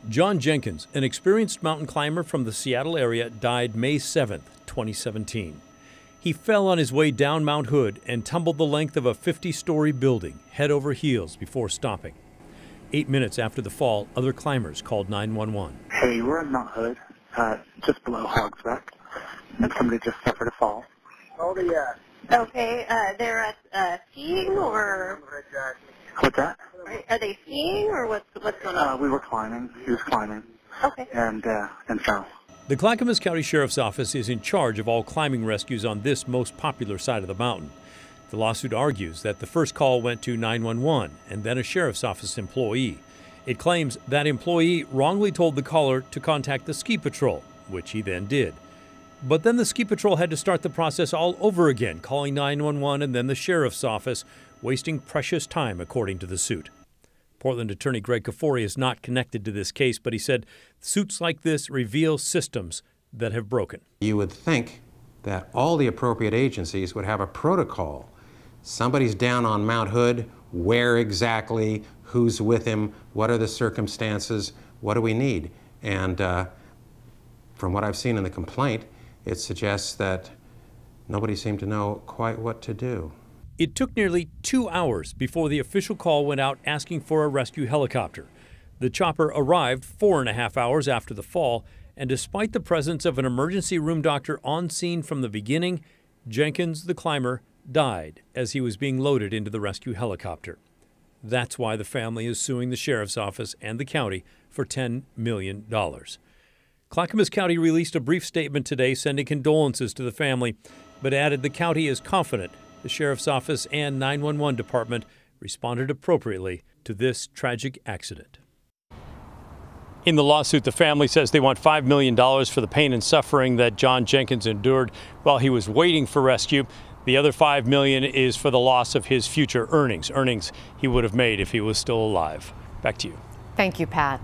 John Jenkins, an experienced mountain climber from the Seattle area, died May 7, 2017. He fell on his way down Mount Hood and tumbled the length of a 50-story building, head over heels, before stopping. 8 minutes after the fall, other climbers called 911. Hey, we're on Mount Hood, just below Hogsback, and somebody just suffered a fall. Oh, yeah. Okay, they're at skiing or? What's that? Are they skiing or what's going on? We were climbing. He was climbing. Okay. And fell. The Clackamas County Sheriff's Office is in charge of all climbing rescues on this most popular side of the mountain. The lawsuit argues that the first call went to 911 and then a Sheriff's Office employee. It claims that employee wrongly told the caller to contact the ski patrol, which he then did. But then the ski patrol had to start the process all over again, calling 911 and then the Sheriff's Office, wasting precious time, according to the suit. Portland attorney Greg Kafoury is not connected to this case, but he said suits like this reveal systems that have broken. You would think that all the appropriate agencies would have a protocol. Somebody's down on Mount Hood, where exactly, who's with him, what are the circumstances, what do we need? And from what I've seen in the complaint, it suggests that nobody seemed to know quite what to do. It took nearly 2 hours before the official call went out asking for a rescue helicopter. The chopper arrived 4.5 hours after the fall, and despite the presence of an emergency room doctor on scene from the beginning, Jenkins, the climber, died as he was being loaded into the rescue helicopter. That's why the family is suing the Sheriff's Office and the county for $10 million. Clackamas County released a brief statement today sending condolences to the family, but added the county is confident the Sheriff's Office and 911 department responded appropriately to this tragic accident. In the lawsuit, the family says they want $5 million for the pain and suffering that John Jenkins endured while he was waiting for rescue. The other $5 million is for the loss of his future earnings he would have made if he was still alive. Back to you. Thank you, Pat.